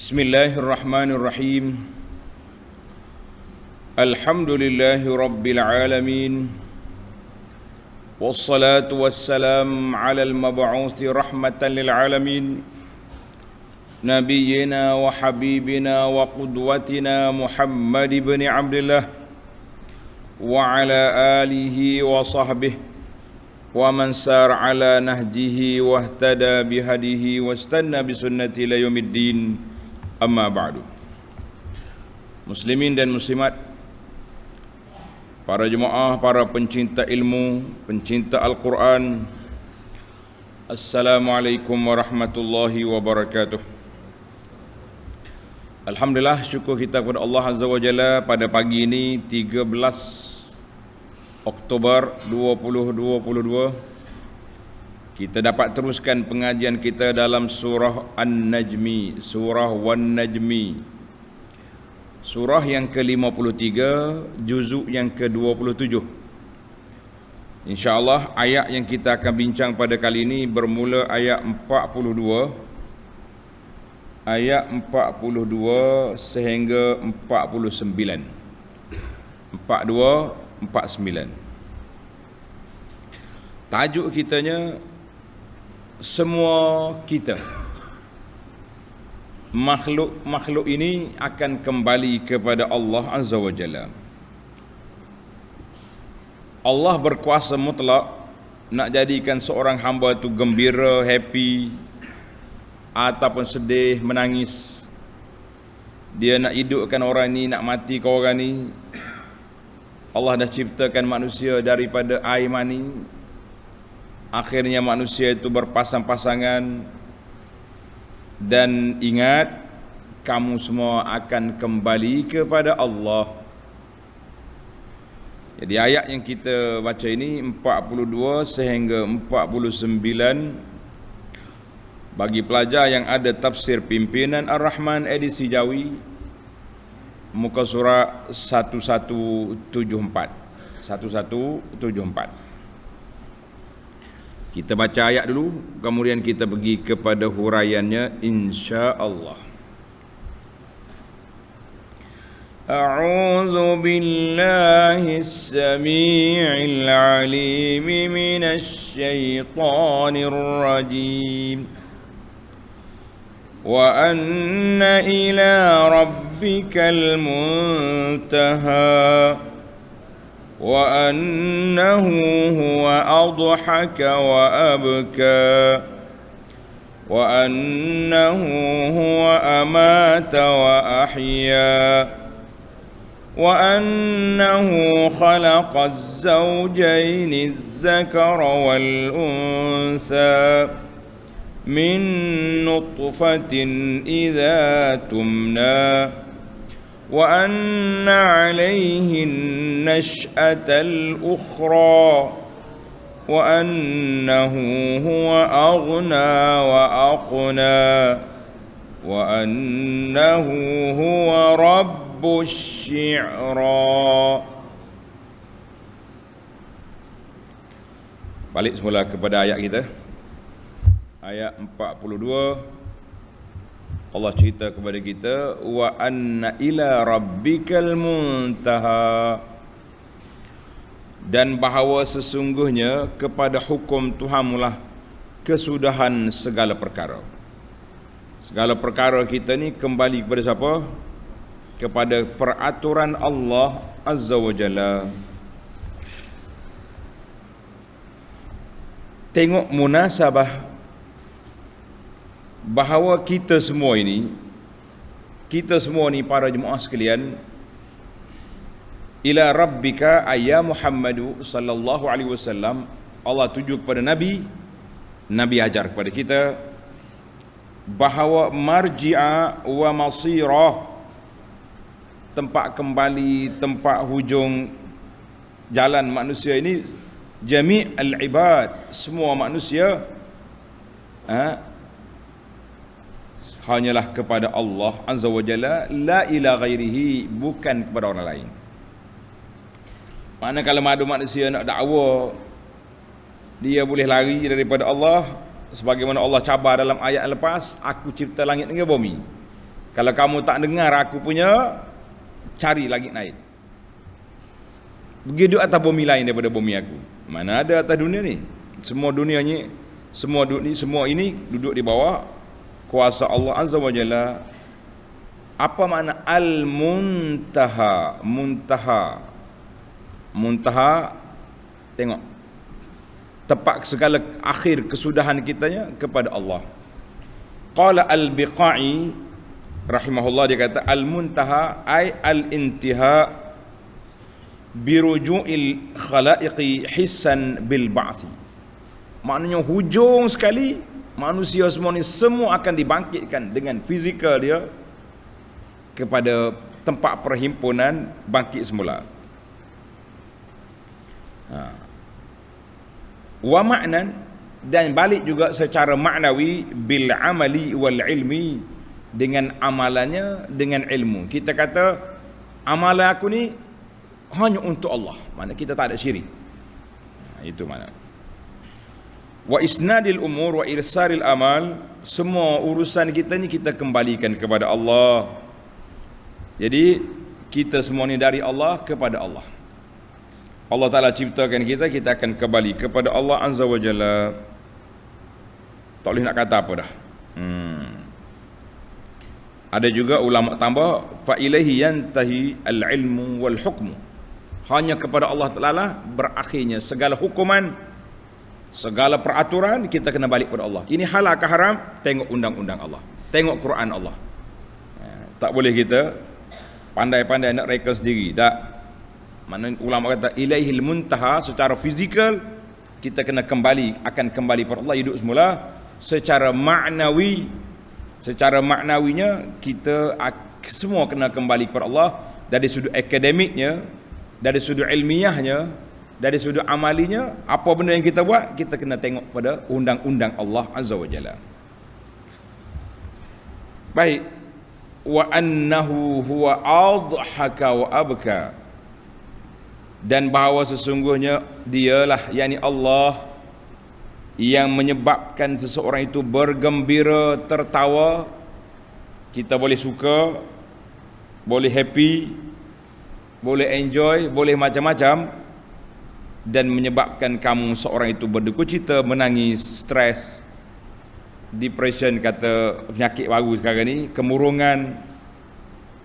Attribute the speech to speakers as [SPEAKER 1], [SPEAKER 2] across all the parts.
[SPEAKER 1] Bismillahirrahmanirrahim. Alhamdulillahi rabbil alamin. Wassalatu wassalam ala al-mab'uthi rahmatan lil alamin. Nabiyyina wa habibina wa qudwatina Muhammad ibn Abdullah wa ala alihi wa sahbihi wa man sar ala nahjihi wa ihtada bihadihi wa istanna bisunnati ila yaumiddin. Amma ba'du. Muslimin dan muslimat, para jemaah, para pencinta ilmu, pencinta Al-Quran, Assalamualaikum warahmatullahi wabarakatuh. Alhamdulillah, syukur kita kepada Allah Azza wa Jalla pada pagi ini 13 Oktober 2022 kita dapat teruskan pengajian kita dalam surah An-Najmi, surah Wan-Najmi, surah yang ke-53, juzuk yang ke-27. InsyaAllah ayat yang kita akan bincang pada kali ini bermula ayat 42, ayat 42 sehingga 49. 42, 49. Tajuk kitanya, semua kita, makhluk ini akan kembali kepada Allah Azza wa Jalla. Allah berkuasa mutlak nak jadikan seorang hamba tu gembira, happy ataupun sedih, menangis. Dia nak hidupkan orang ni, nak mati ke orang ni. Allah dah ciptakan manusia daripada air mani. Akhirnya manusia itu berpasang-pasangan. Dan ingat, kamu semua akan kembali kepada Allah. Jadi ayat yang kita baca ini 42 sehingga 49. Bagi pelajar yang ada tafsir pimpinan Ar-Rahman edisi Jawi, muka surat 1174. 1174. Kita baca ayat dulu, kemudian kita pergi kepada huraiannya insya-Allah. A'udzu billahis samii'il 'aliim minasy syaithaanir rajiim. Wa anna ila rabbikal muntaha. وأنه هو أضحك وأبكى وأنه هو أمات وأحيا وأنه خلق الزوجين الذكر والأنثى من نطفة إذا تمنى وأن عليه النشأة الأخرى وأنه هو أغنى وأقنى وأنه هو رب الشعرى. Balik semula kepada ayat kita, ayat 42. Allah cerita kepada kita, wa anna ila rabbikal muntaha, dan bahawa sesungguhnya kepada hukum Tuhanmu lah kesudahan segala perkara. Segala perkara kita ni kembali kepada siapa? Kepada peraturan Allah Azza wa Jalla. Tengok munasabah bahawa kita semua ni para jemaah sekalian, ila rabbika ayya Muhammadu sallallahu alaihi wasallam, Allah tuju kepada Nabi ajar kepada kita bahawa marji'a wa masirah, tempat kembali, tempat hujung jalan manusia ini, jami' al-ibad, semua manusia, hanyalah kepada Allah Azza wa Jalla, la ila ghairihi, bukan kepada orang lain. Mana kalau ada manusia nak dakwa, dia boleh lari daripada Allah, sebagaimana Allah cabar dalam ayat lepas, aku cipta langit dengan bumi. Kalau kamu tak dengar aku punya, cari langit naik. Pergi duduk atas bumi lain daripada bumi aku. Mana ada atas dunia ni? Semua dunia ni, semua ini duduk di bawah kuasa Allah Azza wa Jalla. Apa makna al-muntaha? Muntaha, tengok, tepat segala akhir kesudahan kitanya kepada Allah. Qala al-Biqai rahimahullah, dia kata al-muntaha ay al-intiha biruju'il khalaiqi hissan bil ba'si. Maknanya hujung sekali manusia semua ni semua akan dibangkitkan dengan fizikal dia kepada tempat perhimpunan bangkit semula. Wa ma'nan, dan balik juga secara maknawi bil amali wal ilmi, dengan amalannya, dengan ilmu. Kita kata amalan aku ni hanya untuk Allah, mana kita tak ada syirik. Itu mana. Wa isnadil umur wa irsaril amal, semua urusan kita ni kita kembalikan kepada Allah. Jadi kita semua ni dari Allah kepada Allah. Allah Ta'ala ciptakan kita, kita akan kembali kepada Allah Azza wa Jalla. Tak boleh nak kata apa dah. Ada juga ulama tambah, fa ilaihi yantahi al-ilmu wal hukmu. Hanya kepada Allah Ta'ala berakhirnya segala hukuman, segala peraturan, kita kena balik kepada Allah. Ini halal ke haram? Tengok undang-undang Allah, tengok Quran Allah. Tak boleh kita pandai-pandai nak reka sendiri. Tak. Mana ulama kata ilaihil muntaha, secara fizikal kita kena kembali, akan kembali kepada Allah, hidup semula. Secara maknawi, secara maknawinya kita semua kena kembali kepada Allah, dari sudut akademiknya, dari sudut ilmiahnya, dari sudut amalinya. Apa benda yang kita buat, kita kena tengok pada undang-undang Allah Azza wa Jalla. Baik. Wa annahu huwa adhaka wa abka, dan bahawa sesungguhnya dialah, yakni Allah, yang menyebabkan seseorang itu bergembira, tertawa. Kita boleh suka, boleh happy, boleh enjoy, boleh macam-macam, dan menyebabkan kamu seorang itu berduka cita, menangis, stres, depression, kata penyakit baru sekarang ni, kemurungan.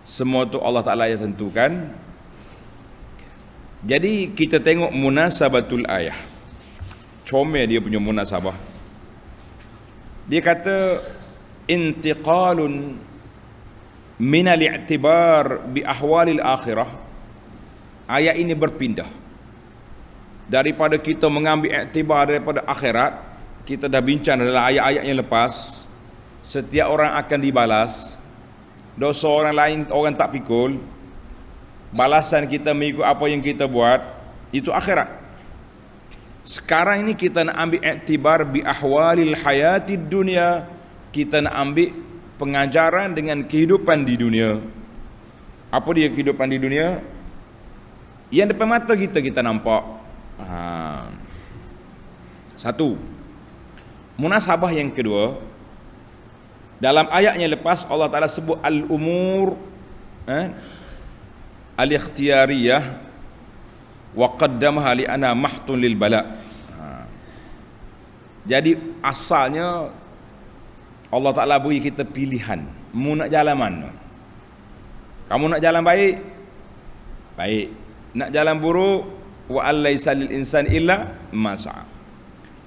[SPEAKER 1] Semua tu Allah Ta'ala yang tentukan. Jadi kita tengok munasabatul ayah, comel dia punya munasabah. Dia kata intiqalun min al-i'tibar bi ahwalil akhirah. Ayat ini berpindah daripada kita mengambil iktibar daripada akhirat. Kita dah bincang dalam ayat-ayat yang lepas, setiap orang akan dibalas. Dosa orang lain orang tak pikul, balasan kita mengikut apa yang kita buat, itu akhirat. Sekarang ini kita nak ambil iktibar bi ahwalil hayatid dunia. Kita nak ambil pengajaran dengan kehidupan di dunia. Apa dia kehidupan di dunia? Yang depan mata kita nampak. Satu, munasabah yang kedua, dalam ayatnya lepas Allah Ta'ala sebut al-umur al-ikhtiyariyah wa qaddamaha li ana mahtun lil bala. Jadi asalnya Allah Ta'ala beri kita pilihan, mu nak jalan mana. Kamu nak jalan baik, baik. Nak jalan buruk, wa allaisa lil insan illa ma sa'a.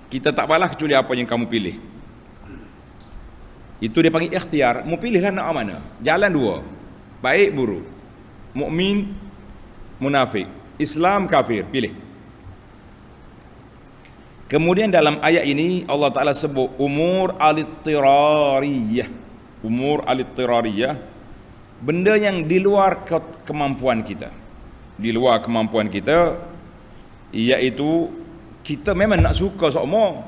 [SPEAKER 1] Kita tak balas kecuali apa yang kamu pilih. Itu dia panggil ikhtiar. Mu pilihlah nak mana. Jalan dua, baik buruk, mukmin munafik, Islam kafir, pilih. Kemudian dalam ayat ini Allah Ta'ala sebut umur al-ittirariyah. Umur al-ittirariyah, benda yang di luar kemampuan kita, di luar kemampuan kita, iaitu kita memang nak suka semua.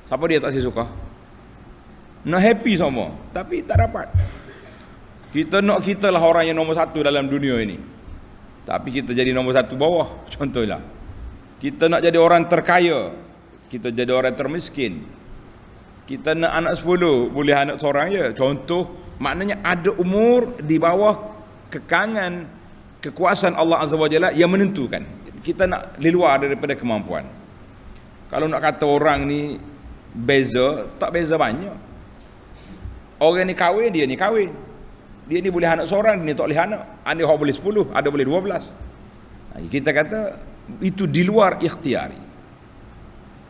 [SPEAKER 1] Siapa dia tak suka? Nak happy semua, tapi tak dapat. Kita nak kita lah orang yang nombor satu dalam dunia ini, tapi kita jadi nombor satu bawah. Contohlah, kita nak jadi orang terkaya, kita jadi orang termiskin. Kita nak anak 10, boleh anak seorang je. Contoh maknanya ada umur di bawah kekangan kekuasaan Allah Azza wa Jalla yang menentukan. Kita nak di luar daripada kemampuan. Kalau nak kata orang ni beza, tak beza banyak. Orang ni kahwin, dia ni kahwin. Dia ni boleh anak seorang, dia ni tak boleh anak. Ada orang boleh 10, ada boleh 12. Kita kata itu di luar ikhtiari.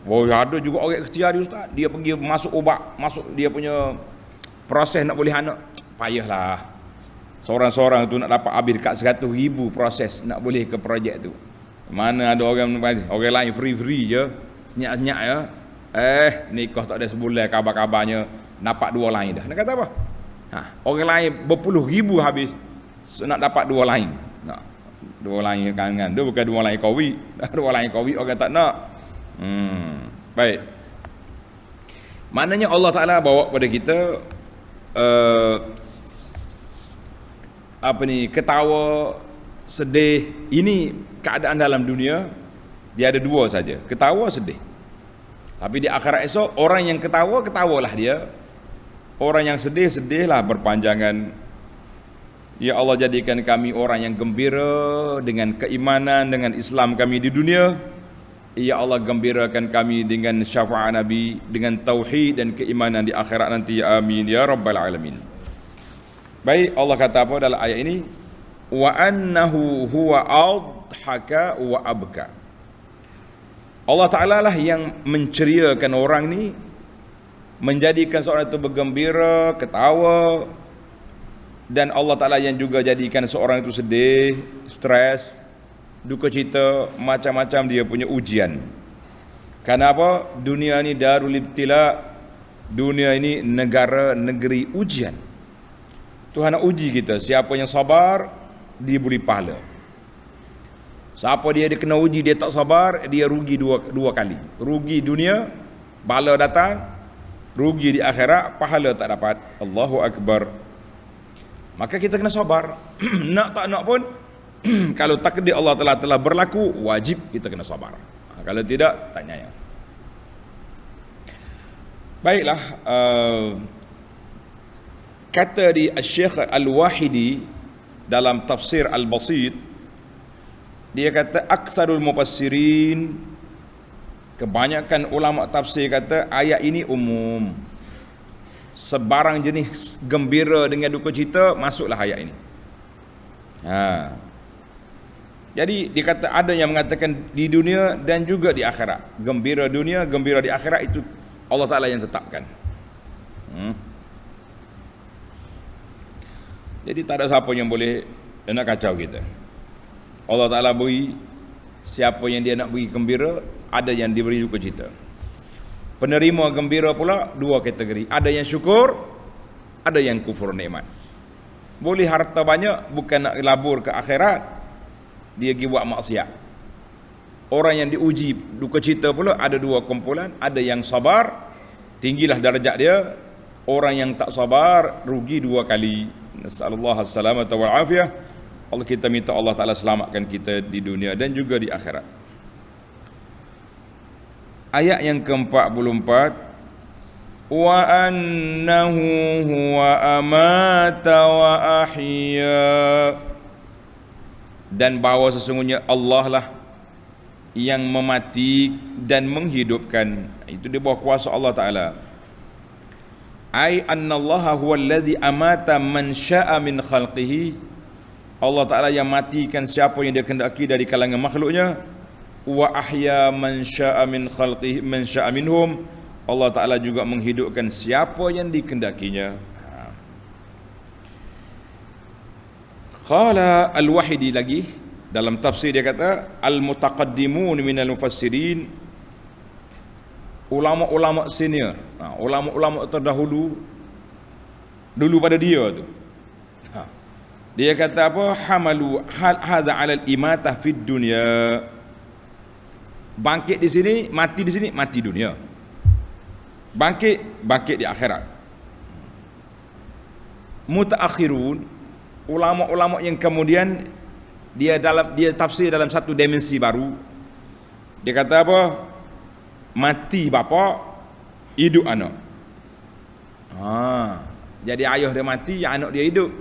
[SPEAKER 1] Oh, ada juga orang ikhtiari ustaz. Dia pergi masuk obat, masuk dia punya proses nak boleh anak. Payahlah. Seorang-seorang tu nak dapat habis dekat 100,000 proses nak boleh ke projek tu. Mana ada orang lain free-free je, senyap-senyap ya. Nikah tak ada sebulan kabar-kabarnya dapat 2 lain dah. Nak kata apa? Orang lain berpuluh ribu habis nak dapat 2 lain. Nah, 2 lain kangen. Dia bukan 2 lain kawi. 2 lain kawi orang tak nak. Baik. Maknanya Allah Taala bawa kepada kita ketawa, sedih. Ini keadaan dalam dunia dia ada 2 saja, ketawa, sedih. Tapi di akhirat esok orang yang ketawa, ketawalah dia. Orang yang sedih, sedihlah berpanjangan. Ya Allah, jadikan kami orang yang gembira dengan keimanan, dengan Islam kami di dunia. Ya Allah, gembirakan kami dengan syafaat Nabi, dengan tauhid dan keimanan di akhirat nanti. Amin ya rabbal alamin. Baik, Allah kata apa dalam ayat ini? Wa annahu huwa adhaka wa abka. Allah Ta'ala lah yang menceriakan orang ni, menjadikan seorang itu bergembira, ketawa, dan Allah Ta'ala yang juga jadikan seorang itu sedih, stres, duka cita, macam-macam dia punya ujian. Kenapa? Dunia ni darul ibtila, dunia ini negeri ujian. Tuhan nak uji kita. Siapa yang sabar, dia beri pahala. Siapa dia kena uji, dia tak sabar, dia rugi dua kali. Rugi dunia, bala datang. Rugi di akhirat, pahala tak dapat. Allahu Akbar. Maka kita kena sabar. Nak tak nak pun, kalau takdir Allah telah berlaku, wajib kita kena sabar. Kalau tidak, tak nyaya. Baiklah, kata di Syekh Al-Wahidi dalam tafsir Al-Basit, dia kata aktsarul mufassirin, kebanyakan ulama tafsir kata ayat ini umum. Sebarang jenis gembira dengan duka cita masuklah ayat ini. Jadi dia kata ada yang mengatakan di dunia dan juga di akhirat. Gembira dunia, gembira di akhirat itu Allah Ta'ala yang tetapkan. Jadi tak ada siapa yang boleh nak kacau kita. Allah Ta'ala beri siapa yang dia nak beri gembira, ada yang diberi duka cita. Penerima gembira pula 2 kategori. Ada yang syukur, ada yang kufur nikmat. Boleh harta banyak, bukan nak labur ke akhirat, dia pergi buat maksiat. Orang yang diuji duka cita pula ada 2 kumpulan. Ada yang sabar, tinggilah darjat dia. Orang yang tak sabar, rugi 2 kali. Nasallallahu as-salamata wal afiyah. Allah, kita minta Allah Ta'ala selamatkan kita di dunia dan juga di akhirat. Ayat yang ke-44, wa annahu huwa amata wa ahya, dan bahawa sesungguhnya Allah lah yang memati dan menghidupkan. Itu di bawah kuasa Allah Ta'ala. Ai annallaha huwa alladhi amata man syaa min khalqihi, Allah Ta'ala yang matikan siapa yang dia kehendaki dari kalangan makhluknya. Wa ahya man syaa min khalqihi man syaa minhum, Allah Ta'ala juga menghidupkan siapa yang dikehendakinya. Qala Al-Wahidi lagi dalam tafsir dia kata al-mutaqaddimun minal mufassirin, ulama-ulama senior, ulama-ulama terdahulu dulu pada dia tu, dia kata apa? Hamalu hadza 'ala al-imatah fid dunya. Bangkit di sini, mati di sini, mati dunia. Bangkit di akhirat. Mutaakhirun, ulama-ulama yang kemudian dia tafsir dalam satu dimensi baru. Dia kata apa? Mati bapa, hidup anak. Jadi ayah dia mati, anak dia hidup.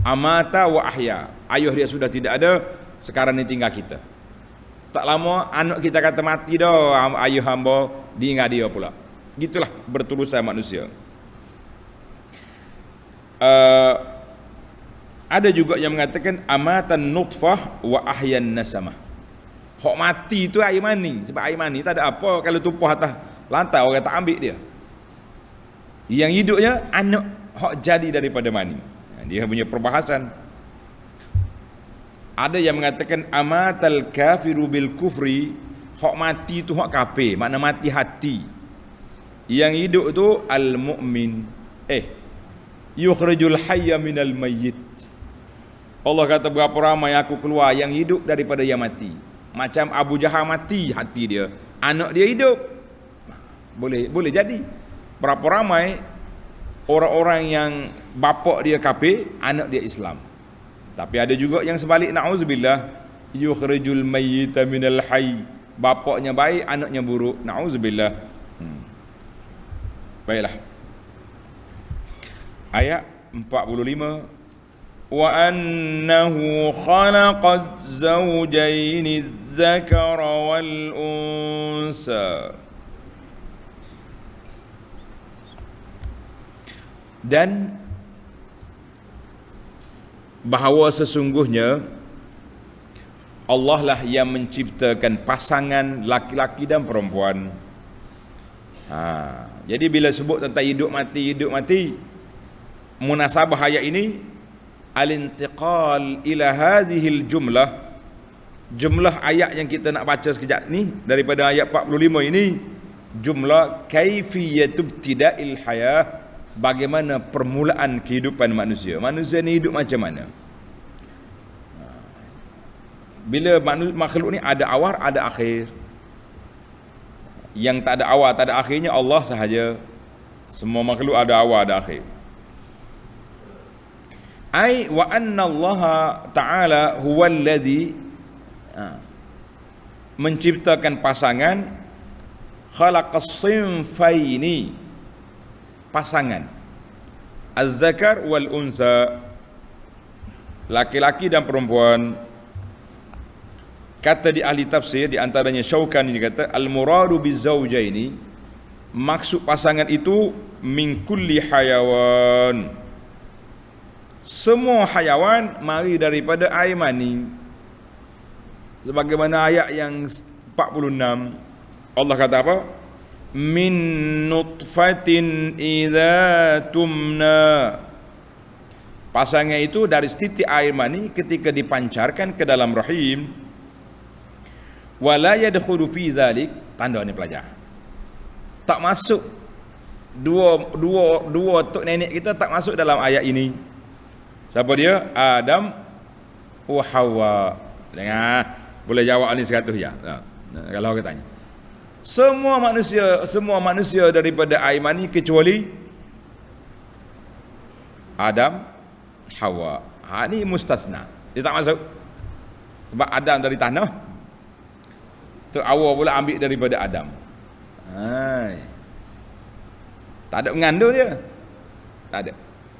[SPEAKER 1] Amata wa ahya. Ayah dia sudah tidak ada, sekarang ni tinggal kita. Tak lama anak kita kata mati dah, ayah hamba diingat dia pula. Gitulah berterusan manusia. Ada juga yang mengatakan amatan nutfah wa ahyan nasamah. Hak mati tu air mani. Sebab air mani tak ada apa, kalau tumpah atas lantai orang tak ambil dia. Yang hidupnya anak hak jadi daripada mani. Dia punya perbahasan. Ada yang mengatakan amatal kafiru bil kufri, hak mati tu hak kafir, makna mati hati. Yang hidup tu al mu'min. Yukhrijul hayya minal mayyit. Allah kata berapa ramai aku keluar yang hidup daripada yang mati. Macam Abu Jahal mati hati dia, anak dia hidup. Boleh jadi. Berapa ramai orang-orang yang bapa dia kafir, anak dia Islam. Tapi ada juga yang sebalik, na'udzubillah, yukhrijul mayyita minal hayy. Bapaknya baik, anaknya buruk. Na'udzubillah. Baiklah. Ayat 45. Wa annahu khalaqaz zawjaini adh-dhakara wal unsa. Dan bahawa sesungguhnya Allah lah yang menciptakan pasangan laki-laki dan perempuan. Jadi bila sebut tentang hidup mati, munasabah ayat ini al-intiqal ila hadhil jumlah ayat yang kita nak baca sekejap ni daripada ayat 45 ini, jumlah kaifiyatu ibtida'il hayah, bagaimana permulaan kehidupan manusia. Manusia ni hidup macam mana? Bila makhluk ni ada awal, ada akhir. Yang tak ada awal, tak ada akhirnya Allah sahaja. Semua makhluk ada awal, ada akhir. Ai wa anna Allah Ta'ala huwa alladhi menciptakan pasangan, khalaqas sinfaini, pasangan, az-zakar wal unsa, laki-laki dan perempuan. Kata di ahli tafsir, di antaranya Syaukani, dia kata al-muradu bizawjaini, maksud pasangan itu min kulli hayawan, semua hayawan mari daripada air mani. Sebagaimana ayat yang 46, Allah kata apa? Min nutfatin idza tumna. Pasangan itu dari setitik air mani ketika dipancarkan ke dalam rahim. Wala yadkhulu fi zalik, tanda ni pelajar, tak masuk dua tok nenek kita tak masuk dalam ayat ini. Siapa dia? Adam wa Hawa. Dengar, boleh jawab ni 100 ya. Kalau kita tanya, semua manusia daripada air mani kecuali Adam, Hawa. Ni mustasna, dia tak masuk. Sebab Adam dari tanah, tu Hawa pula ambil daripada Adam. Tak ada mengandung dia, tak ada.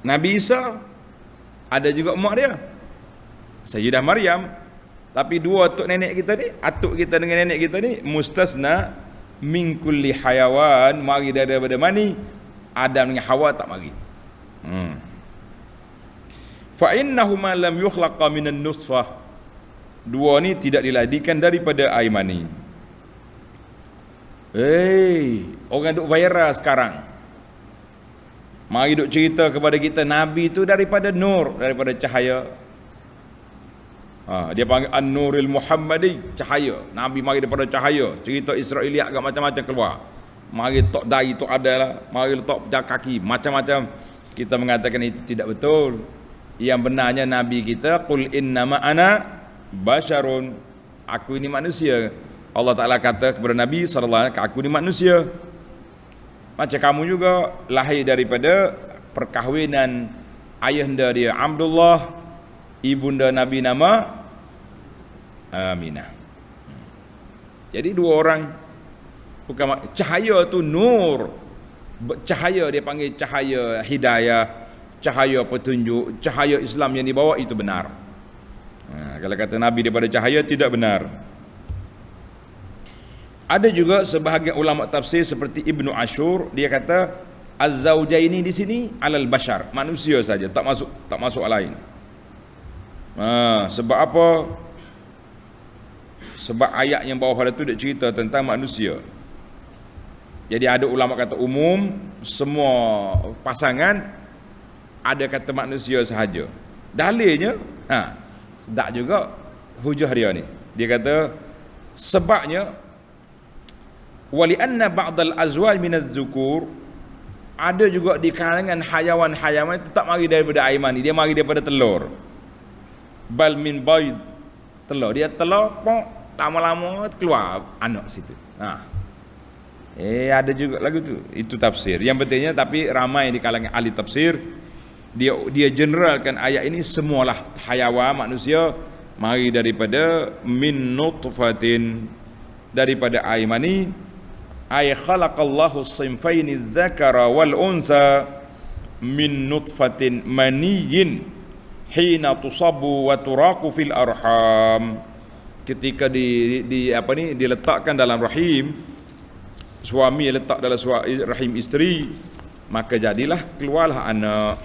[SPEAKER 1] Nabi Isa ada juga mak dia, Sayyidah Maryam. Tapi dua atuk nenek kita ni, atuk kita dengan nenek kita ni mustasna min kulli hayawan, mari daripada mani. Adam dengan Hawa tak mari. Fa innahuma lam yukhlaqa minan nutfah, dua ni tidak dilahirkan daripada air mani. Orang duk viral sekarang, mari duk cerita kepada kita Nabi tu daripada nur, daripada cahaya. Dia panggil An-Nuril Muhammadi, cahaya. Nabi mari daripada cahaya. Cerita Israeliat agak macam-macam keluar. Mari tok dai tok ada lah, mari letak pejak kaki, macam-macam. Kita mengatakan itu tidak betul. Yang benarnya Nabi kita, qul innama ana basyarun, aku ini manusia. Allah Ta'ala kata kepada Nabi sallallahu alaihi wasallam, aku ini manusia. Macam kamu juga lahir daripada perkahwinan ayahanda dia Abdullah, ibunda Nabi nama Aminah. Jadi dua orang, bukan cahaya tu nur, cahaya dia panggil cahaya hidayah, cahaya petunjuk, cahaya Islam yang dibawa itu benar. Kalau kata Nabi daripada cahaya, tidak benar. Ada juga sebahagian ulama tafsir seperti Ibnu Ashur, dia kata az-zaujaini di sini alal bashar, manusia saja, tak masuk lain. Sebab apa? Sebab ayat yang bawah pada tu dia cerita tentang manusia. Jadi ada ulama kata umum, semua pasangan, ada kata manusia sahaja. Dalilnya, sedap juga hujah dia ni. Dia kata sebabnya wali anna ba'dal azwaj minaz zukur, ada juga di kalangan hayawan-hayawan itu tak mari daripada air mani, dia mari daripada telur. Bal min bayd, telur, dia telur pok, lama-lama keluar anak situ. Ada juga lagu tu. Itu tafsir. Yang pentingnya, tapi ramai di kalangan ahli tafsir, dia generalkan ayat ini semualah hayawan, manusia mari daripada min nutfatin, daripada air mani. Ay khalaqallahu as-sinfaini adh-dhakara wal untha min nutfatin maniyyin hina tusabu wa turaqu fil arham. Ketika diletakkan dalam rahim, suami letak dalam rahim isteri, maka jadilah keluarlah anak.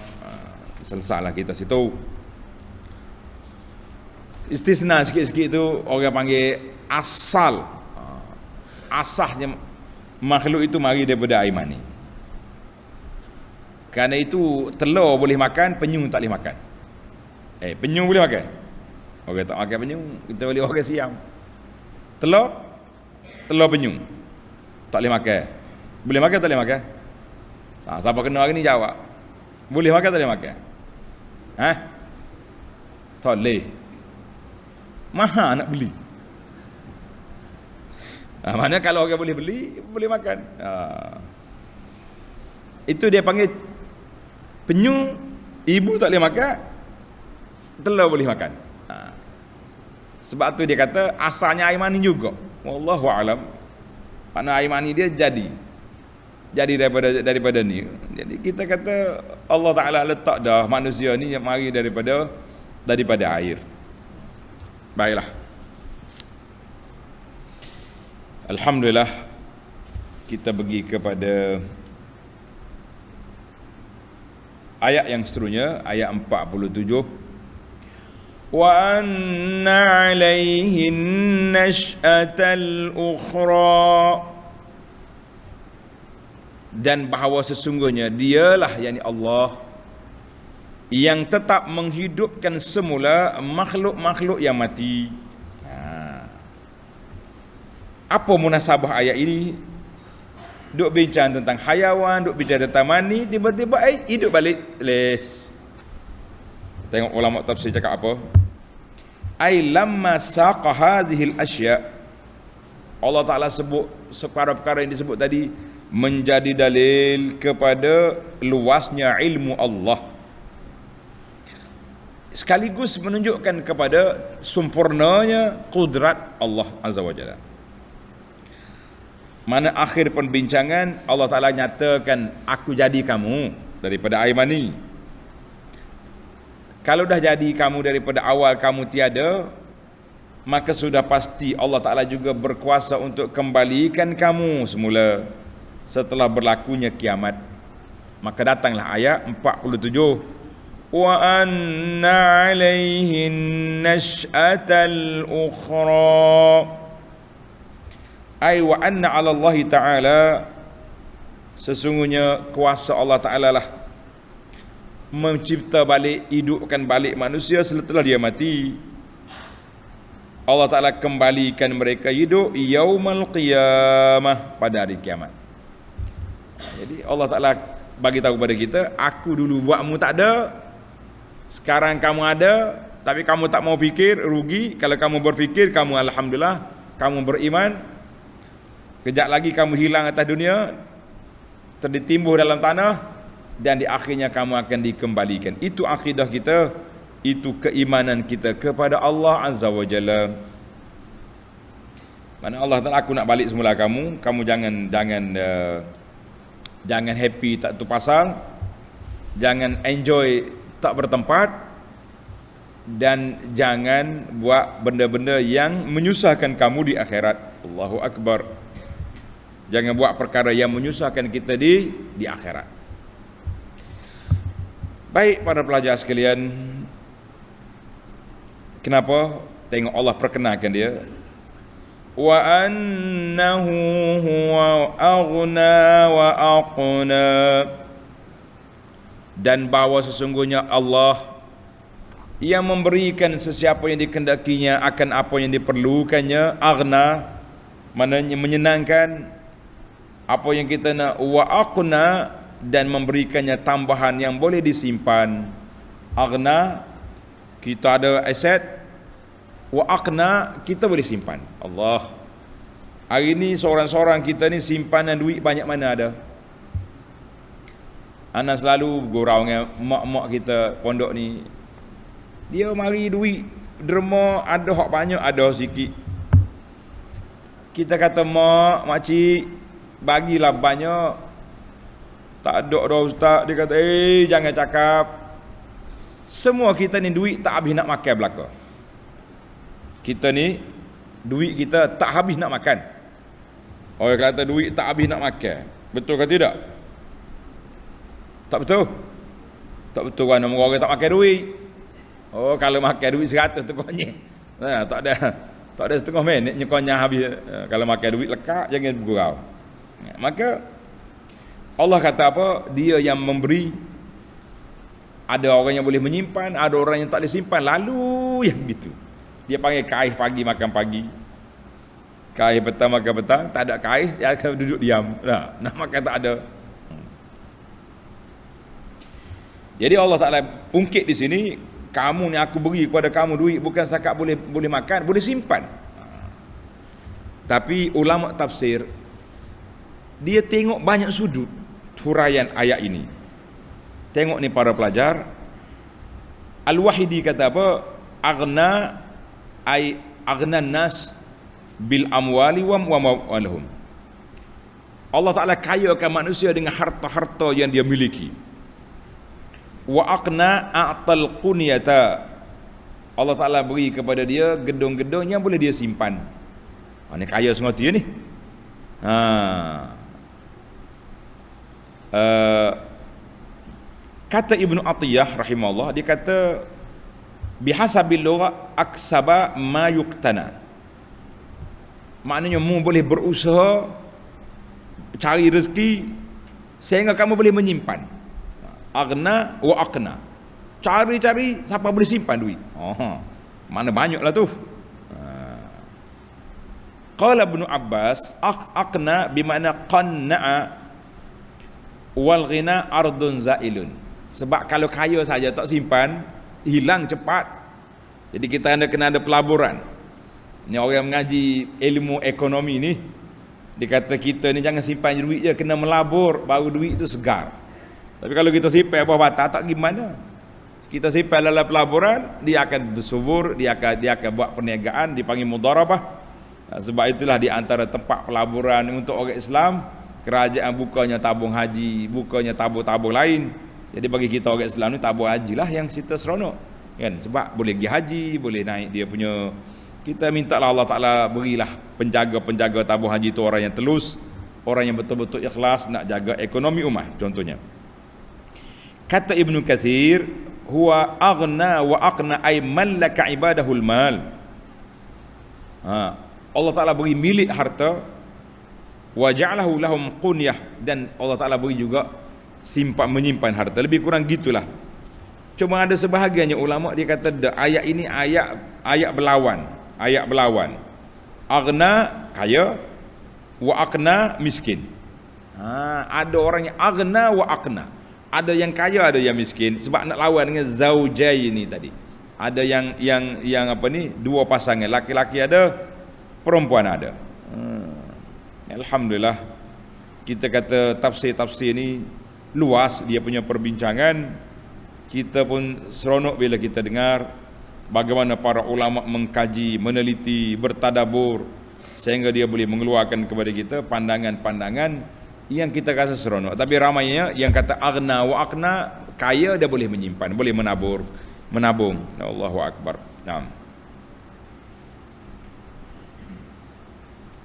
[SPEAKER 1] Selesailah kita situ. Istisna sikit-sikit tu orang panggil asal. Asahnya makhluk itu mari daripada air mani. Kerana itu telur boleh makan, penyu tak boleh makan. Penyu boleh makan. Orang tak makan penyu, kita boleh orang siam. Telur penyu tak boleh makan. Boleh makan tak boleh makan? Siapa kena hari ni jawab. Boleh makan tak boleh makan? Tak boleh. Mahal nak beli. Mana kalau orang boleh beli, boleh makan. Itu dia panggil penyu, ibu tak boleh makan, telur boleh makan. Sebab tu dia kata asalnya air mani juga. Wallahu alam. Mana air mani dia jadi daripada ni. Jadi kita kata Allah Taala letak dah manusia ni yang mari daripada air. Baiklah. Alhamdulillah, kita pergi kepada ayat yang seterusnya, ayat 47. Wa anna 'alaihin nash'atal ukhra, dan bahawa sesungguhnya dialah, yakni Allah, yang tetap menghidupkan semula makhluk-makhluk yang mati. Apa munasabah ayat ini? Duk bincang tentang hayawan, duk bincang tentang mani, tiba-tiba hidup balik. Tengok ulama tafsir cakap apa? Ai lamma saqa hadhil asya, Allah Taala sebut perkara-perkara yang disebut tadi menjadi dalil kepada luasnya ilmu Allah, sekaligus menunjukkan kepada sempurnanya kudrat Allah Azza wa Jalla. Mana akhir perbincangan Allah Ta'ala nyatakan, aku jadi kamu daripada air mani. Kalau dah jadi kamu daripada awal kamu tiada, maka sudah pasti Allah Ta'ala juga berkuasa untuk kembalikan kamu semula setelah berlakunya kiamat. Maka datanglah ayat 47. Wa anna 'alaihin nash'atal ukhra, ay wa anna 'ala Allah Ta'ala, sesungguhnya kuasa Allah Ta'ala lah mencipta balik, hidupkan balik manusia setelah dia mati. Allah Ta'ala kembalikan mereka hidup yaumal qiyamah, pada hari kiamat. Jadi Allah Ta'ala bagi tahu kepada kita, aku dulu buatmu tak ada, sekarang kamu ada, tapi kamu tak mau fikir, rugi. Kalau kamu berfikir, kamu alhamdulillah, kamu beriman. Kejap lagi kamu hilang atas dunia, tertimbuh dalam tanah, dan di akhirnya kamu akan dikembalikan. Itu akidah kita, itu keimanan kita kepada Allah Azza wa Jalla. Mana Allah Ta'ala, aku nak balik semula kamu jangan happy tak tu pasal. jangan enjoy tak bertempat, dan jangan buat benda-benda yang menyusahkan kamu di akhirat. Allahu Akbar. Jangan buat perkara yang menyusahkan kita di akhirat. Baik para pelajar sekalian, kenapa? Tengok Allah perkenalkan dia. Wa annahu huwa aghna wa aqna. Dan bahawa sesungguhnya Allah yang memberikan sesiapa yang dikehendakinya akan apa yang diperlukannya. Aghna maknanya menyenangkan apa yang kita nak, wa aqna, dan memberikannya tambahan yang boleh disimpan. Aghna, kita ada aset, wa aqna, kita boleh simpan. Allah, hari ni seorang-seorang kita ni simpanan duit banyak mana ada. Ana selalu gurau dengan mak-mak kita pondok ni, dia mari duit derma, ada hak banyak, ada sikit. Kita kata mak, makcik, bagilah banyak. Tak ada dah ustaz. Dia kata, jangan cakap. Semua kita ni duit tak habis nak makan belaka. Kita ni duit kita tak habis nak makan. Orang kata duit tak habis nak makan, betul ke tidak? Tak betul. Tak betul kan orang tak makan duit. Oh, kalau makan duit 100 tu konyek. Tak ada setengah minit nyekonya habis. Kalau makan duit lekak, jangan bergurau. Maka Allah kata apa? Dia yang memberi. Ada orang yang boleh menyimpan, ada orang yang tak boleh simpan. Lalu yang begitu. Dia panggil kaih pagi makan pagi, kaih petang makan petang. Tak ada kaih, dia akan duduk diam. Nak makan tak ada. Jadi Allah Ta'ala ungkit di sini, kamu ni aku beri kepada kamu duit bukan setakat boleh makan, boleh simpan. Tapi ulama tafsir dia tengok banyak sudut huraian ayat ini. Tengok ni para pelajar. Al-Wahidi kata apa? Aghna ay aghnan nas bil amwali wa mawalhum. Allah Ta'ala kayakan manusia dengan harta-harta yang dia miliki. Wa aqna a'tal qunyata. Allah Ta'ala beri kepada dia gedung-gedung yang boleh dia simpan. Ni kaya semua dia ni. Kata Ibnu Atiyah rahimahullah, dia kata bihasabil lugha aksaba ma yuqtana. Maknanya mu boleh berusaha cari rezeki sehingga kamu boleh menyimpan. Aghna wa aqna, cari-cari siapa boleh simpan duit. Mana banyaklah tu. Qala Ibnu Abbas aqna bermakna qanna'a wal ghina ardun zailun. Sebab kalau kaya saja tak simpan, hilang cepat. Jadi kita kena ada pelaburan. Ni orang mengaji ilmu ekonomi ni, dia kata kita ni jangan simpan duit je, kena melabur baru duit itu segar. Tapi kalau kita simpan bawah bata tak gimana. Kita simpan dalam pelaburan, dia akan bersubur, dia akan buat perniagaan, dipanggil mudharabah. Sebab itulah di antara tempat pelaburan untuk orang Islam, kerajaan bukanya tabung haji, bukanya tabung-tabung lain. Jadi bagi kita orang Islam ni tabung haji lah yang kita seronok kan, sebab boleh pergi haji, boleh naik dia punya. Kita minta Allah Ta'ala berilah penjaga-penjaga tabung haji itu orang yang telus, orang yang betul-betul ikhlas nak jaga ekonomi umat. Contohnya kata Ibnu Katsir, huwa aghna wa aqna ay mallaka ibadahul mal. Allah Ta'ala beri milik harta, wa ja'alahu lahum qunyah, dan Allah Ta'ala beri juga menyimpan harta. Lebih kurang gitulah. Cuma ada sebahagiannya ulama dia kata ayat ini ayat berlawan. Aghna kaya, wa aqna miskin. Ada orang yang aghna wa aqna. Ada yang kaya, ada yang miskin. Sebab nak lawan dengan zaujai ini tadi. Ada yang apa ni, dua pasangan, laki-laki ada, perempuan ada. Alhamdulillah, kita kata tafsir ni luas dia punya perbincangan. Kita pun seronok bila kita dengar bagaimana para ulama mengkaji, meneliti, bertadabur, sehingga dia boleh mengeluarkan kepada kita pandangan-pandangan yang kita rasa seronok. Tapi ramainya yang kata aghna wa aqna, kaya dia boleh menyimpan, boleh menabung. Allahu akbar. Naam.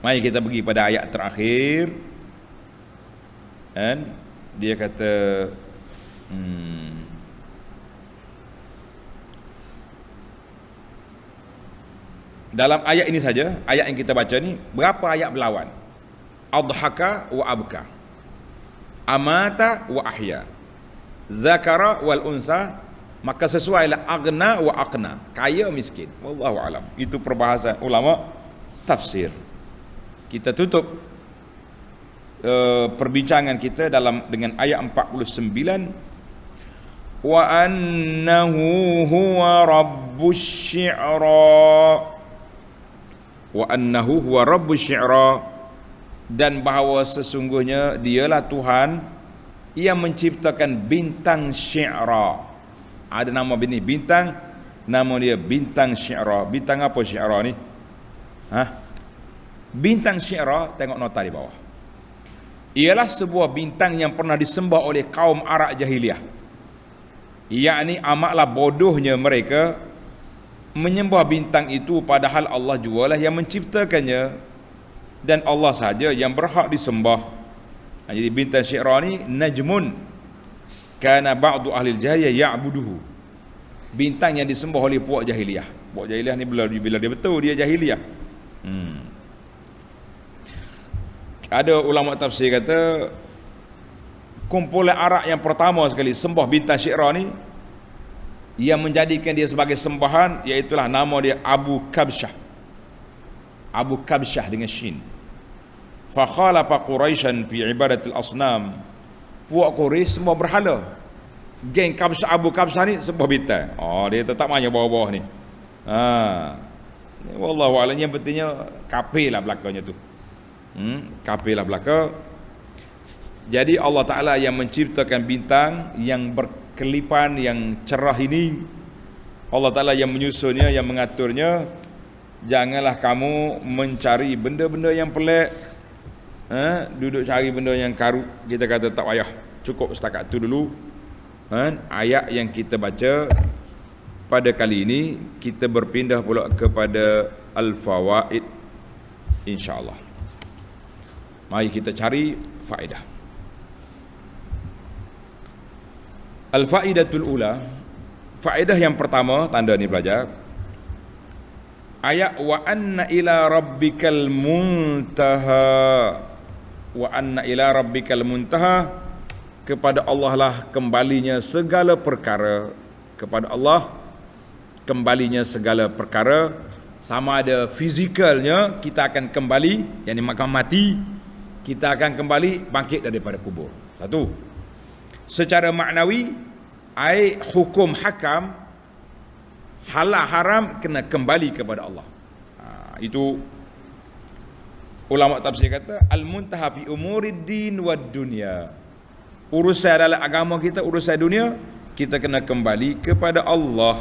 [SPEAKER 1] Mari kita pergi pada ayat terakhir. Dan dia kata dalam ayat ini saja, ayat yang kita baca ni, berapa ayat berlawan? Adhaka wa abka, amata wa ahya, zakara wal unsa, maka sesuailah aghna wa aqna, kaya miskin. Wallahu alam. Itu perbahasan ulama tafsir. Kita tutup perbincangan kita dengan ayat 49, wa annahu huwa rabbus syi'ra, wa annahu huwa rabbus syi'ra, dan bahawa sesungguhnya dialah Tuhan yang menciptakan bintang syi'ra. Ada nama bintang, nama dia bintang syi'ra. Bintang apa syi'ra ni? Bintang syi'ra, tengok nota di bawah, ialah sebuah bintang yang pernah disembah oleh kaum Arab jahiliyah. Yakni amatlah bodohnya mereka menyembah bintang itu, padahal Allah jugalah yang menciptakannya dan Allah sahaja yang berhak disembah. Jadi bintang syi'ra ni najmun kana ba'du ahli jahiliyah ya'buduhu, bintang yang disembah oleh puak jahiliyah. Puak jahiliyah ni bila dia betul dia jahiliyah. Ada ulama tafsir kata kumpulan Arab yang pertama sekali sembah bintang syi'ra ni, yang menjadikan dia sebagai sembahan, iaitulah nama dia Abu Kabsyah. Abu Kabsyah dengan shin. Fa khalafa Quraisyan fi ibadatil asnam. Puak Quraisy semua berhala. Geng Kabsyah, Abu Kabsyah ni sembah bintang. Dia tetap banyak bawah-bawah ni. Wallahu a'lam, yang pentingnya kafir lah belakangnya tu. Kafir lah belaka. Jadi Allah Ta'ala yang menciptakan bintang yang berkelipan, yang cerah ini, Allah Ta'ala yang menyusunnya, yang mengaturnya. Janganlah kamu mencari benda-benda yang pelik, duduk cari benda yang karut. Kita kata tak payah, cukup setakat tu dulu. Ayat yang kita baca pada kali ini, kita berpindah pula kepada Al-Fawaid, insya-Allah. Mari kita cari faedah. Al-faidatul ula, faedah yang pertama, tanda ni pelajar. Ayat wa anna ila rabbikal muntaha. Wa anna ila rabbikal muntaha, kepada Allah lah kembalinya segala perkara. Kepada Allah kembalinya segala perkara. Sama ada fizikalnya, kita akan kembali, yang dimakan mati, kita akan kembali bangkit daripada kubur. Satu. Secara maknawi, hukum hakam, halal haram kena kembali kepada Allah. Itu ulama tafsir kata al-muntaha fi umuriddin wad dunya. Urusan dalam agama kita, urusan dunia, kita kena kembali kepada Allah.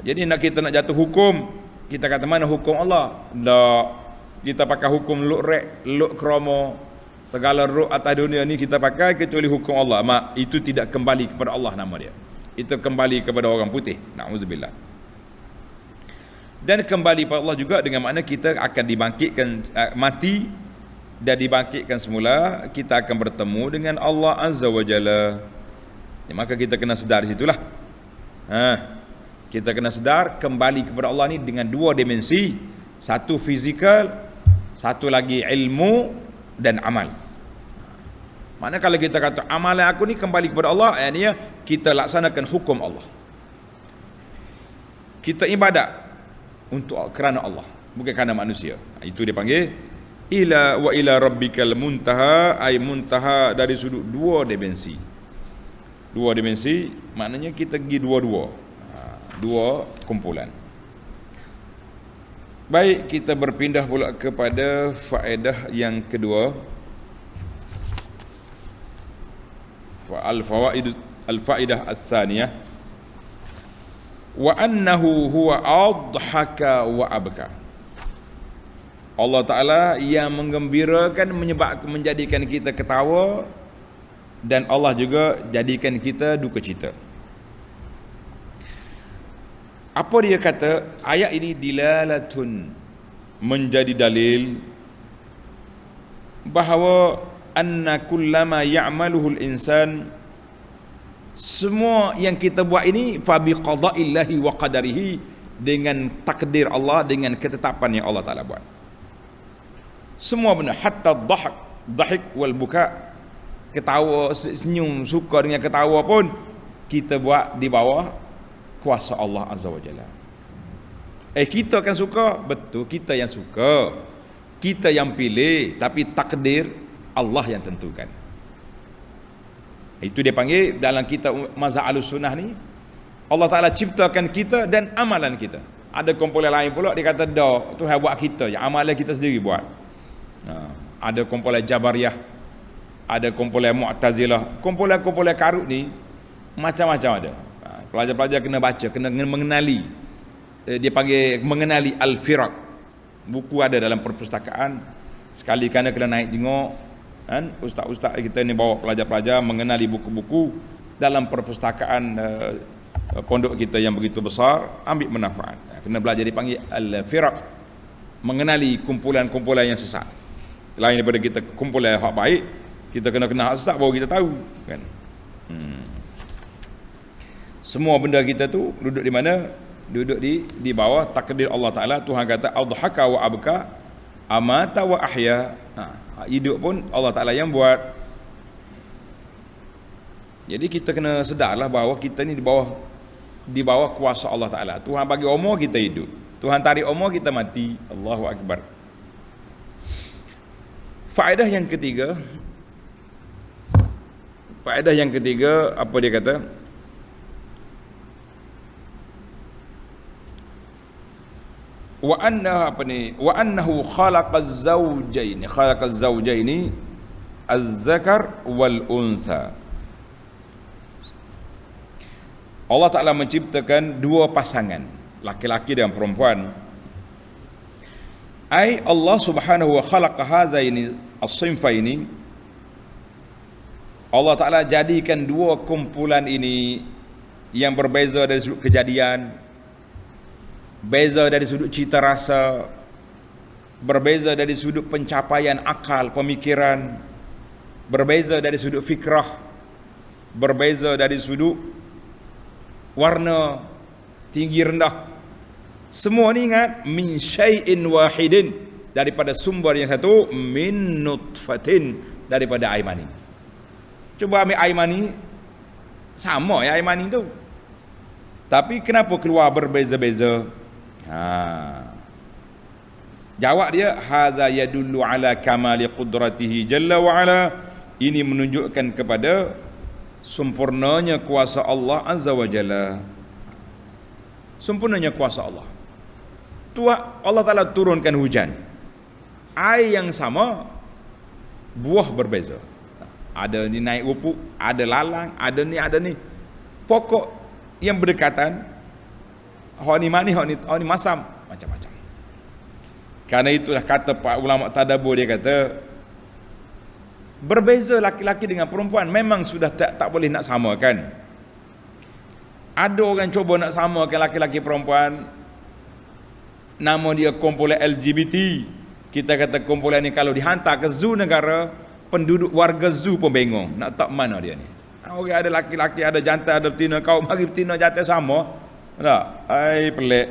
[SPEAKER 1] Jadi kita nak jatuh hukum, kita kata mana hukum Allah? Tak. Kita pakai hukum luk kromo, segala ruk atas dunia ni kita pakai kecuali hukum Allah. Itu tidak kembali kepada Allah nama dia. Itu kembali kepada orang putih. Na'udzubillah. Dan kembali kepada Allah juga dengan makna kita akan dibangkitkan, mati dan dibangkitkan semula, kita akan bertemu dengan Allah Azza wa Jalla. Maka kita kena sedar di situlah. Kita kena sedar kembali kepada Allah ni dengan dua dimensi. Satu fizikal, satu lagi ilmu dan amal. Maknanya kalau kita kata amalan aku ni kembali kepada Allah, yakni kita laksanakan hukum Allah. Kita ibadat kerana Allah, bukan kerana manusia. Itu dia panggil ila wa ila rabbikal muntaha, ay muntaha dari sudut dua dimensi. Dua dimensi maknanya kita pergi dua-dua. Dua kumpulan. Baik, kita berpindah pula kepada faedah yang kedua. Al-faidah ats-tsaniyah, wa annahu huwa adhaka wa abka. Allah Ta'ala yang menggembirakan, menjadikan kita ketawa dan Allah juga jadikan kita duka cita. Apa dia kata? Ayat ini dilalatun, menjadi dalil bahawa anna kullama ya'maluhu al-insan, semua yang kita buat ini fa bi qada'illahi wa qadarihi, dengan takdir Allah, dengan ketetapan yang Allah Taala buat. Semua benda, hatta dhahik wal buka, ketawa, senyum, suka dengan ketawa pun kita buat di bawah kuasa Allah Azza wa Jalla. Kita kan suka, betul, kita yang suka, kita yang pilih, tapi takdir Allah yang tentukan. Itu dia panggil dalam kitab mazhab Ahlussunnah ni, Allah Ta'ala ciptakan kita dan amalan kita. Ada kumpulan lain pula dia kata dah, Tuhan buat kita, yang amalan kita sendiri buat. Ada kumpulan Jabariyah, ada kumpulan Mu'tazilah, kumpulan karut ni macam-macam ada. Pelajar-pelajar kena baca, kena mengenali. Dia panggil mengenali al-firaq. Buku ada dalam perpustakaan. Sekali kena naik jenguk kan, ustaz-ustaz kita ni bawa pelajar-pelajar mengenali buku-buku dalam perpustakaan pondok kita yang begitu besar, ambil manfaat. Kena belajar, dipanggil al-firaq, mengenali kumpulan-kumpulan yang sesat. Lain daripada kita kumpulan hak baik, kita kena hak sesat baru kita tahu kan. Semua benda kita tu duduk di mana? Duduk di bawah takdir Allah Taala. Tuhan kata adhaka wa abka, amata wa ahya. Hidup pun Allah Taala yang buat. Jadi kita kena sedarlah bahawa kita ni di bawah kuasa Allah Taala. Tuhan bagi umur, kita hidup. Tuhan tarik umur, kita mati. Allahu akbar. Faedah yang ketiga, apa dia kata? Wa annahu khalaqaz zawjaini az-zakar wal unsa. Allah Ta'ala menciptakan dua pasangan, laki-laki dan perempuan. Allah Subhanahu wa khalaqa hazaini as-sinfaini. Allah Ta'ala jadikan dua kumpulan ini yang berbeza dari sudut kejadian, beza dari sudut cita rasa, berbeza dari sudut pencapaian akal, pemikiran, berbeza dari sudut fikrah, berbeza dari sudut warna, tinggi rendah. Semua ni ingat, min syai'in wahidin, daripada sumber yang satu, min nutfatin, daripada air mani. Cuba ambil air mani, sama ya air mani tu, tapi kenapa keluar berbeza-beza? Jawab dia, hadza yadullu ala kamali qudratihi jalla wa ala. Ini menunjukkan kepada sempurnanya kuasa Allah Azza wa Jalla. Sempurnanya kuasa Allah. Allah Ta'ala turunkan hujan, air yang sama, buah berbeza. Ada ni naik rupuk, ada lalang, ada ni pokok yang berdekatan. Hak ni manis, hak ni masam, macam-macam. Karena itulah kata para ulama tadabbur, dia kata berbeza laki-laki dengan perempuan memang sudah tak boleh nak samakan. Ada orang cuba nak samakan laki-laki perempuan, nama dia kumpulan LGBT. Kita kata kumpulan ni kalau dihantar ke zoo negara, penduduk warga zoo pun bingung nak tak mana dia ni. Orang ada laki-laki, ada jantan, ada betina, kau mari betina jantan sama. Tak? Pelik.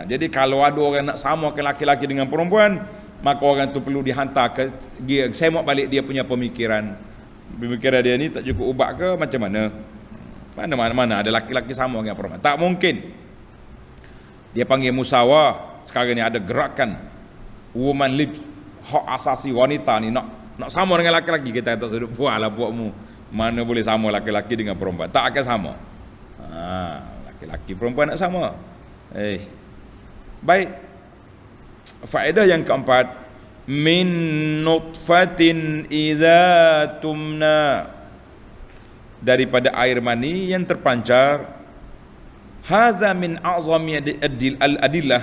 [SPEAKER 1] Jadi kalau ada orang nak samakan laki-laki dengan perempuan, maka orang tu perlu dihantar ke dia, semak balik dia punya pemikiran dia ni tak cukup ubat ke macam mana? Mana ada laki-laki sama dengan perempuan? Tak mungkin. Dia panggil musawah. Sekarang ni ada gerakan woman lib, hak asasi wanita ni nak sama dengan laki-laki. Kita kata sudut puaklah puakmu. Mana boleh sama laki-laki dengan perempuan? Tak akan sama. Laki-laki perempuan nak sama. Baik. Faedah yang keempat, min nutfatin idza tumna, daripada air mani yang terpancar. Hadza min a'zami al-adillah.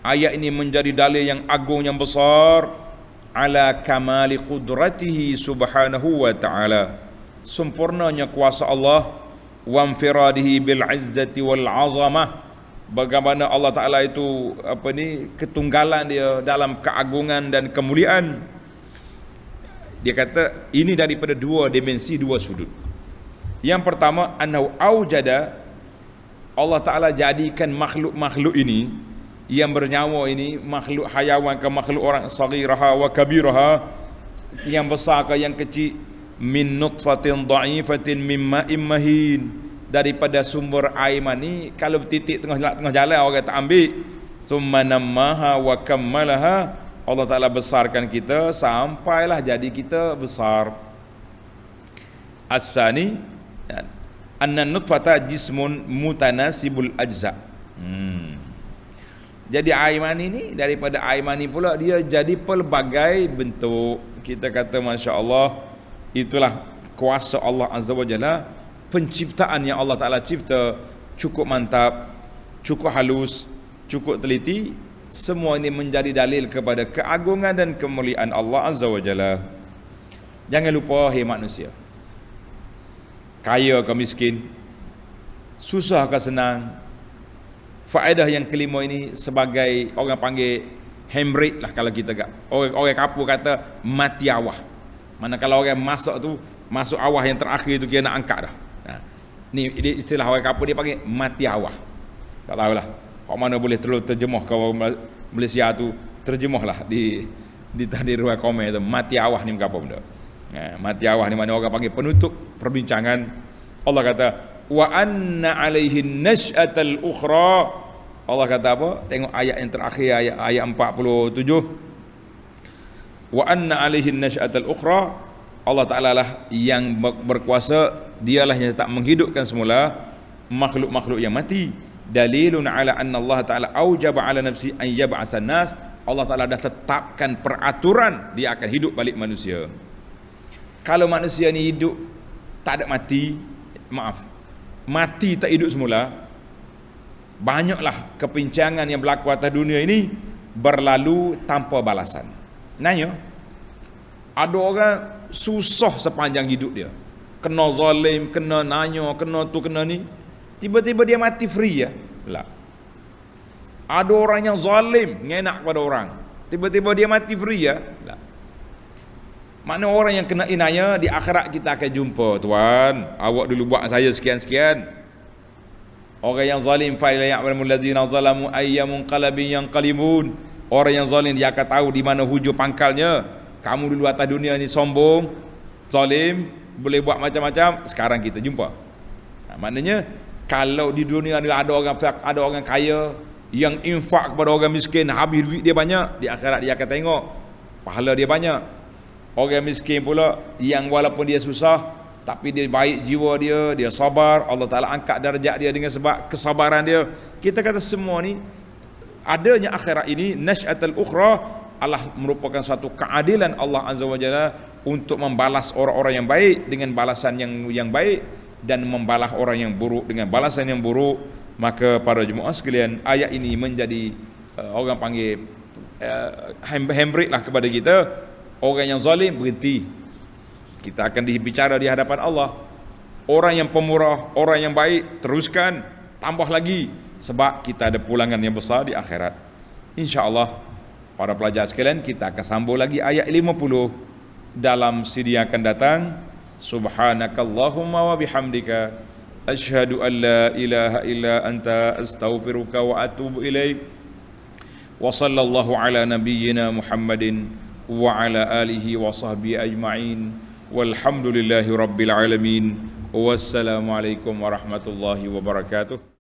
[SPEAKER 1] Ayat ini menjadi dalil yang agung, yang besar. ala kamali qudratihi subhanahu wa ta'ala, sempurnanya kuasa Allah, wa infiradihi bil izzati wal azamah, bagaimana Allah Ta'ala itu ketunggalan dia dalam keagungan dan kemuliaan. Dia kata ini daripada dua dimensi, dua sudut. Yang pertama, annahu aujada, Allah Ta'ala jadikan makhluk-makhluk ini yang bernyawa ini, makhluk hayawan ke makhluk orang, saghiraha wa kabiraha, yang besar ke yang kecil, min nutfatin dha'ifatin mimma immahin, daripada sumber air mani, kalau titik tengah jalan orang tak ambil, summa nammaha wa kammalaha, Allah Ta'ala besarkan kita sampailah jadi kita besar. As-sani anna nutfata jismun mutanasibul ajza. Jadi air mani ni, daripada air mani pula dia jadi pelbagai bentuk. Kita kata Masya Allah, itulah kuasa Allah Azza wa Jalla. Penciptaan yang Allah Ta'ala cipta cukup mantap, cukup halus, cukup teliti. Semua ini menjadi dalil kepada keagungan dan kemuliaan Allah Azza wa Jalla. Jangan lupa, hai manusia, kaya ke miskin, susah ke senang, faedah yang kelima ini sebagai orang panggil hemorrhage lah kalau kita orang kapur kata mati awah. Mana kalau orang masuk awah yang terakhir itu, dia nak angkat dah. Ni istilah orang kapur, dia panggil mati awah. Tak tahulah kau mana boleh terjemah kalau Malaysia tu, terjemahlah di tadi ruang komen tu, mati awah ni apa benda. Mati awah ni mana orang panggil penutup perbincangan. Allah kata wa anna alaihi nas'atal ukhra. Allah kata apa? Tengok ayat yang terakhir, ayat 47. Wa anna alaihi nas'atal ukhra. Allah Ta'ala lah yang berkuasa, dialah yang tak menghidupkan semula makhluk-makhluk yang mati. Dalilun ala anna Allah Ta'ala aujaba ala nafsi an yab'asan nas. Allah Ta'ala dah tetapkan peraturan dia akan hidup balik manusia. Kalau manusia ni hidup tak ada mati tak hidup semula, banyaklah kepincangan yang berlaku atas dunia ini berlalu tanpa balasan. Nanya, ada orang susah sepanjang hidup dia, kena zalim, kena nanya, kena tu, kena ni, tiba-tiba dia mati free ya? Lah. Ada orang yang zalim, ngenak pada orang, tiba-tiba dia mati free ya? Lah. Mana orang yang kena inaya, di akhirat kita akan jumpa, tuan, awak dulu buat saya sekian-sekian. Orang yang zalim, fa la ya'lamul ladzina zalamu ayyamun qalbin yanqalibun. Orang yang zalim dia akan tahu di mana hujung pangkalnya. Kamu dulu atas dunia ni sombong, zalim, boleh buat macam-macam, sekarang kita jumpa. Maknanya kalau di dunia ni ada orang kaya yang infak kepada orang miskin, habis duit dia banyak, di akhirat dia akan tengok pahala dia banyak. Orang miskin pula yang walaupun dia susah, tapi dia baik jiwa dia sabar, Allah Ta'ala angkat darjat dia dengan sebab kesabaran dia. Kita kata semua ni, adanya akhirat ini, nas'atul ukhra, Allah merupakan satu keadilan Allah Azza wa Jalla untuk membalas orang-orang yang baik dengan balasan yang baik, dan membalas orang yang buruk dengan balasan yang buruk. Maka para jemaah sekalian, ayat ini menjadi orang panggil handbrake lah kepada kita. Orang yang zalim berhenti, kita akan dibicara di hadapan Allah. Orang yang pemurah, orang yang baik, teruskan, tambah lagi, sebab kita ada pulangan yang besar di akhirat. InsyaAllah para pelajar sekalian, kita akan sambung lagi ayat 50 dalam CD yang akan datang. Subhanakallahumma wa bihamdika asyhadu an la ilaha illa anta astaghfiruka wa atubu ilaik. Wa sallallahu ala nabiyyina Muhammadin wa ala alihi wa sahbihi ajma'in. Walhamdulillahi rabbil alamin. Wassalamualaikum warahmatullahi wabarakatuh.